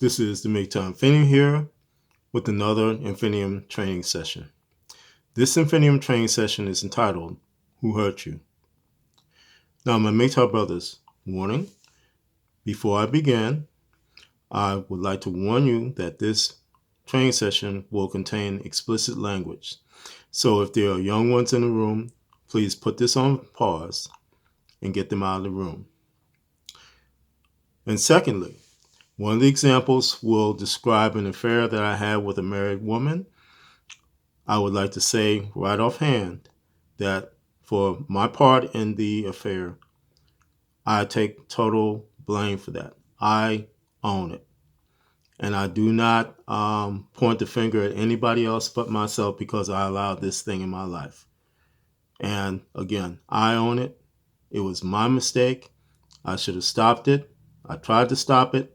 This is the MGTOW Infinium here with another Infinium training session. This Infinium training session is entitled, Who Hurt You? Now, my MGTOW brothers, warning, before I begin, I would like to warn you that this training session will contain explicit language. So if there are young ones in the room, please put this on pause and get them out of the room. And secondly, one of the examples will describe an affair that I had with a married woman. I would like to say right offhand that for my part in the affair, I take total blame for that. I own it. And I do not point the finger at anybody else but myself because I allowed this thing in my life. And again, I own it. It was my mistake. I should have stopped it. I tried to stop it,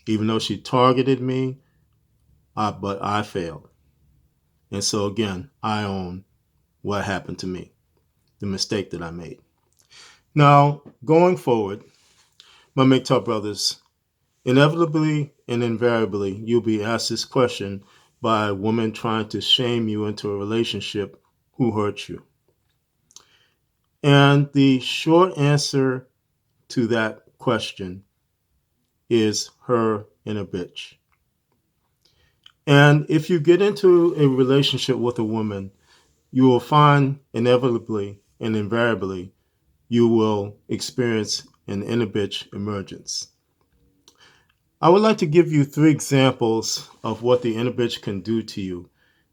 even though she targeted me, but I failed. And so again, I own what happened to me, the mistake that I made. Now, going forward, my MGTOW brothers, inevitably and invariably, you'll be asked this question by a woman trying to shame you into a relationship. Who hurt you? And the short answer to that question is her and a bitch. And if you get into a relationship with a woman, you will find inevitably and invariably you will experience an inner bitch emergence. I would like to give you 3 examples of what the inner bitch can do to you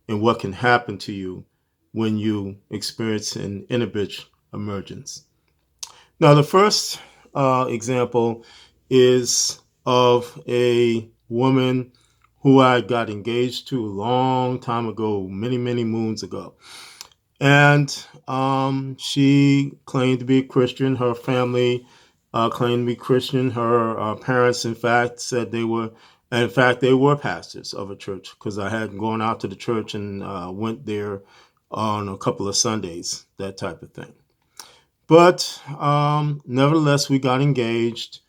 and what can happen to you when you experience an inner bitch emergence. Now, the first example is of a woman who I got engaged to a long time ago, many, many moons ago. And she claimed to be a Christian. Her family claimed to be Christian. Her parents, in fact, said they were pastors of a church because I had gone out to the church and went there on a couple of Sundays, that type of thing. But nevertheless, we got engaged,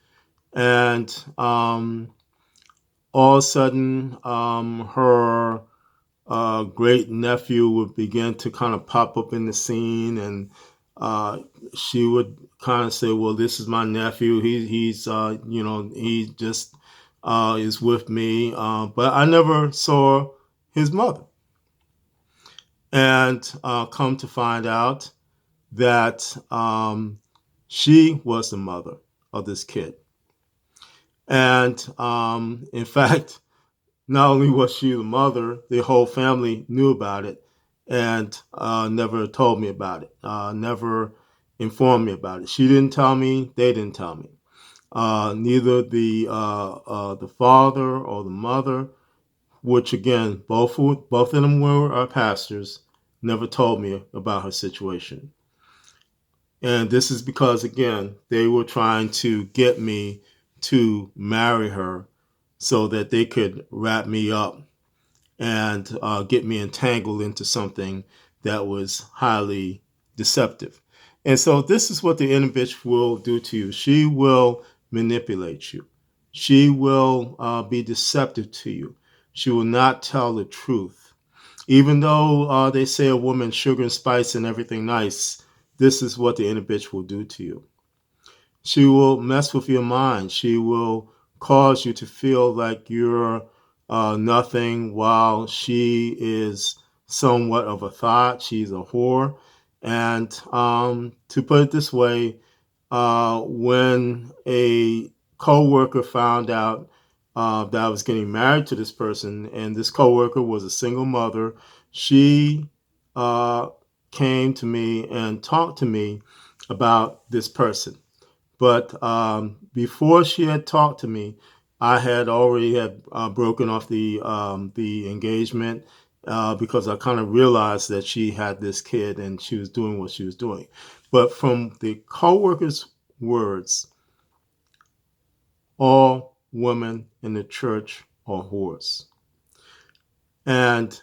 and all of a sudden, her great nephew would begin to kind of pop up in the scene, and she would kind of say, "Well, this is my nephew. He just is with me." But I never saw his mother, and come to find out that she was the mother of this kid. And in fact, not only was she the mother, the whole family knew about it and never told me about it, never informed me about it. She didn't tell me, they didn't tell me. Neither the father or the mother, which again, both of them were pastors, never told me about her situation. And this is because, again, they were trying to get me to marry her so that they could wrap me up and get me entangled into something that was highly deceptive. And so this is what the inner bitch will do to you. She will manipulate you. She will be deceptive to you. She will not tell the truth. Even though they say a woman sugar and spice and everything nice, this is what the inner bitch will do to you. She will mess with your mind. She will cause you to feel like you're nothing while she is somewhat of a thought. She's a whore. And to put it this way, when a co-worker found out that I was getting married to this person, and this co-worker was a single mother, she came to me and talked to me about this person. But before she had talked to me, I had already broken off the engagement because I kind of realized that she had this kid and she was doing what she was doing. But from the co-worker's words, all women in the church are whores. And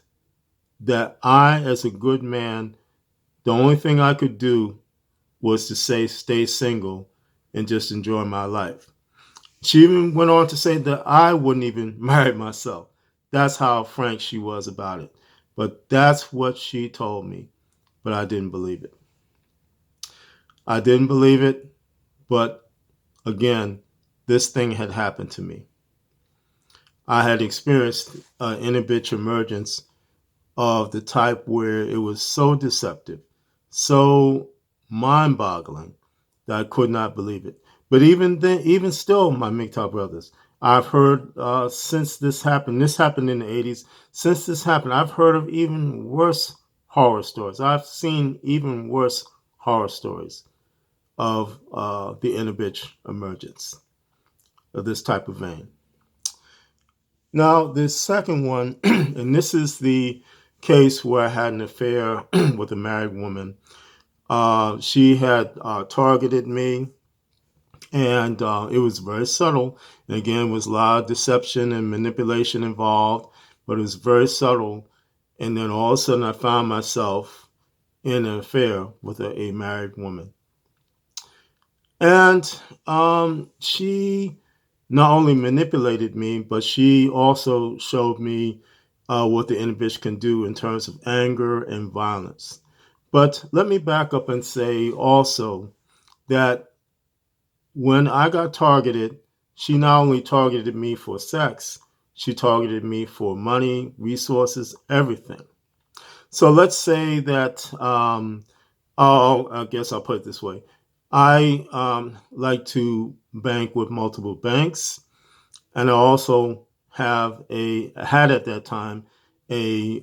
that I, as a good man, the only thing I could do was to say stay single and just enjoy my life. She even went on to say that I wouldn't even marry myself. That's how frank she was about it. But that's what she told me. But I didn't believe it. I didn't believe it. But again, this thing had happened to me. I had experienced an inner bitch emergence of the type where it was so deceptive, so mind boggling that I could not believe it. But even then, even still, my MGTOW brothers, I've heard since this happened in the 80s, since this happened, I've heard of even worse horror stories. I've seen even worse horror stories of the inner bitch emergence of this type of vein. Now, the second one, and this is the case where I had an affair with a married woman. She had targeted me, and it was very subtle. And again, was a lot of deception and manipulation involved, but it was very subtle. And then all of a sudden, I found myself in an affair with a married woman. And she not only manipulated me, but she also showed me what the inner bitch can do in terms of anger and violence. But let me back up and say also that when I got targeted, she not only targeted me for sex, she targeted me for money, resources, everything. So let's say that, I guess I'll put it this way. I like to bank with multiple banks, and I also had at that time a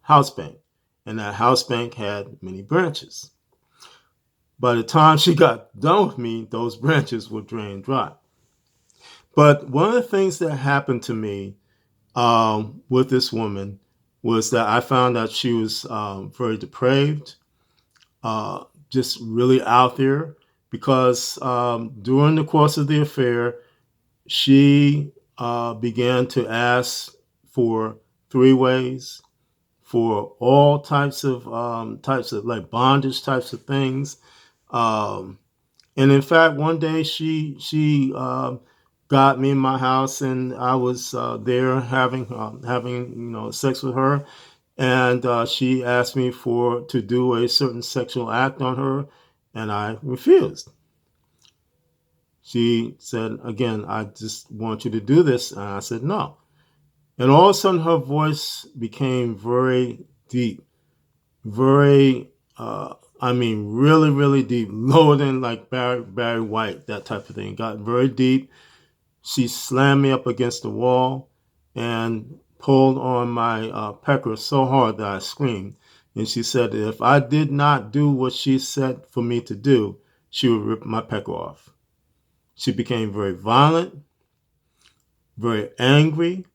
house bank, and that house bank had many branches. By the time she got done with me, those branches were drained dry. But one of the things that happened to me with this woman was that I found out she was very depraved, just really out there, because during the course of the affair, she began to ask for three ways, for all types of like bondage types of things. Um, and in fact, one day she got me in my house, and I was there having sex with her, and she asked me for to do a certain sexual act on her, and I refused. She said again, "I just want you to do this," and I said no. And all of a sudden, her voice became very deep, very, I mean, really, really deep, lower than like Barry White, that type of thing. It got very deep. She slammed me up against the wall and pulled on my pecker so hard that I screamed. And she said that if I did not do what she said for me to do, she would rip my pecker off. She became very violent, very angry,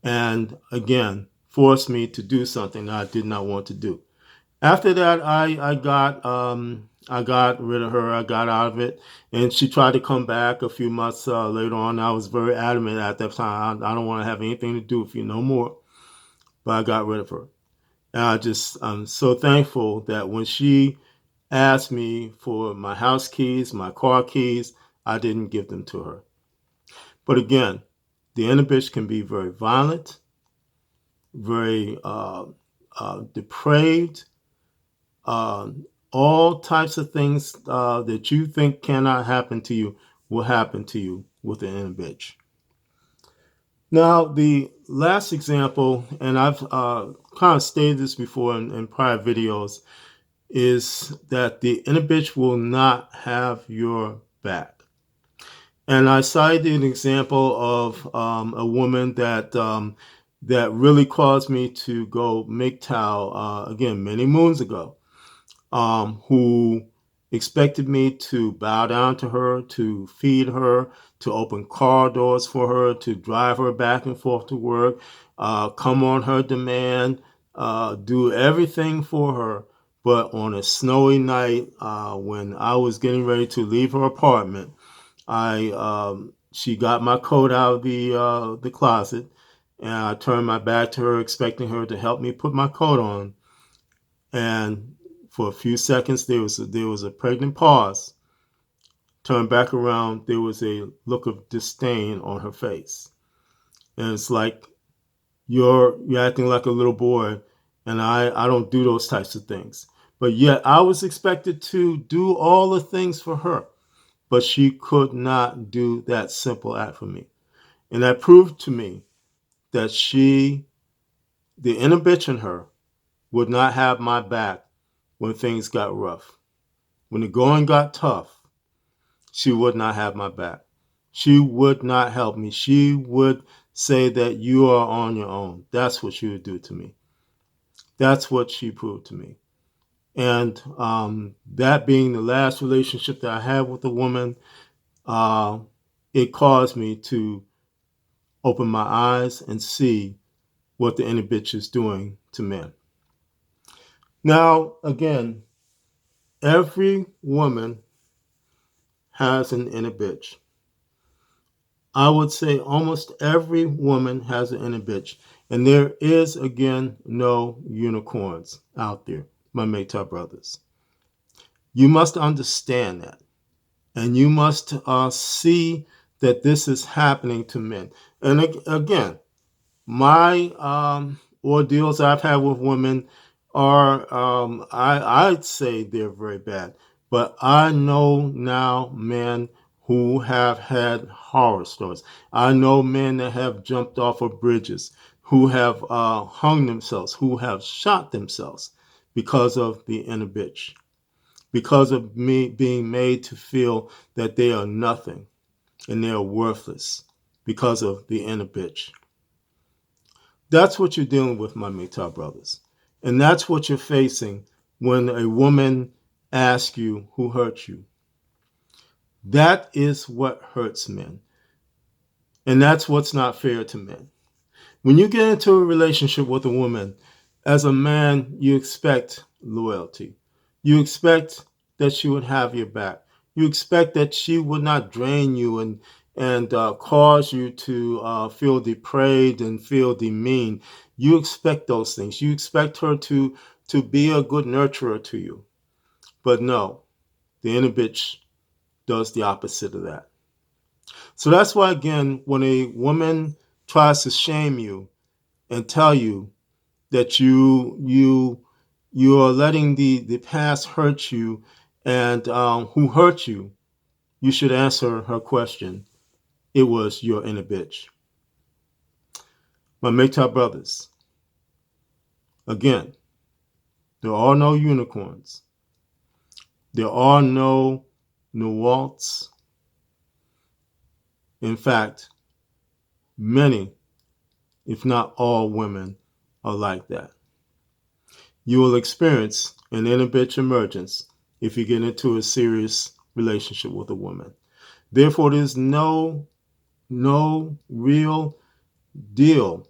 and again forced me to do something that I did not want to do. After that, I got rid of her. I got out of it, and she tried to come back a few months later on. I was very adamant at that time. I don't want to have anything to do with you no more. But I got rid of her, and I'm so thankful that when she asked me for my house keys, my car keys, I didn't give them to her. But again, the inner bitch can be very violent, very depraved, all types of things that you think cannot happen to you will happen to you with an inner bitch. Now, the last example, and I've kind of stated this before in prior videos, is that the inner bitch will not have your back. And I cited an example of a woman that really caused me to go MGTOW again many moons ago, who expected me to bow down to her, to feed her, to open car doors for her, to drive her back and forth to work, come on her demand, do everything for her. But on a snowy night, when I was getting ready to leave her apartment, she got my coat out of the closet, and I turned my back to her, expecting her to help me put my coat on. And for a few seconds, there was a pregnant pause, turned back around, there was a look of disdain on her face. And it's like, you're acting like a little boy, and I don't do those types of things. But yet I was expected to do all the things for her, but she could not do that simple act for me. And that proved to me that the inner bitch in her, would not have my back when things got rough. When the going got tough, she would not have my back. She would not help me. She would say that you are on your own. That's what she would do to me. That's what she proved to me. And that being the last relationship that I had with a woman, it caused me to open my eyes and see what the inner bitch is doing to men. Now, again, every woman has an inner bitch. I would say almost every woman has an inner bitch. And there is, again, no unicorns out there, my MGTOW brothers. You must understand that. And you must see that this is happening to men. And again, my ordeals I've had with women are, I'd say they're very bad. But I know now men who have had horror stories. I know men that have jumped off of bridges, who have hung themselves, who have shot themselves because of the inner bitch, because of me being made to feel that they are nothing and they are worthless because of the inner bitch. That's what you're dealing with, my MGTOW brothers. And that's what you're facing when a woman asks you who hurt you. That is what hurts men. And that's what's not fair to men. When you get into a relationship with a woman, as a man, you expect loyalty. You expect that she would have your back. You expect that she would not drain you and cause you to feel depraved and feel demeaned. You expect those things. You expect her to be a good nurturer to you. But no, the inner bitch does the opposite of that. So that's why, again, when a woman tries to shame you and tell you that you are letting the past hurt you, and who hurt you, you should answer her question. It was your inner bitch. My MGTOW brothers, again, there are no unicorns. There are no Waltz. In fact, many, if not all women, are like that. You will experience an inner bitch emergence if you get into a serious relationship with a woman. Therefore, there's no real deal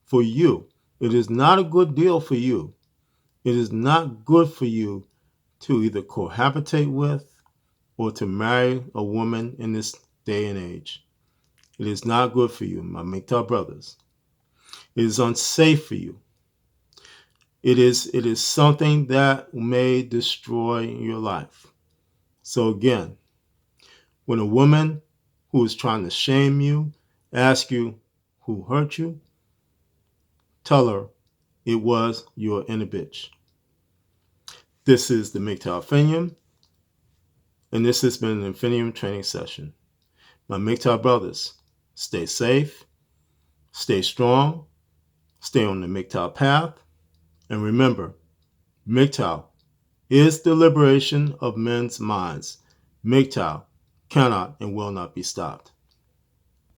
for you. It is not a good deal for you. It is not good for you to either cohabitate with or to marry a woman in this day and age. It is not good for you, my MGTOW brothers. It is unsafe for you. It is something that may destroy your life. So again, when a woman who is trying to shame you asks you who hurt you, tell her it was your inner bitch. This is the MGTOW Infinium, and this has been an Infinium training session. My MGTOW brothers, stay safe, stay strong, stay on the MGTOW path, and remember, MGTOW is the liberation of men's minds. MGTOW cannot and will not be stopped.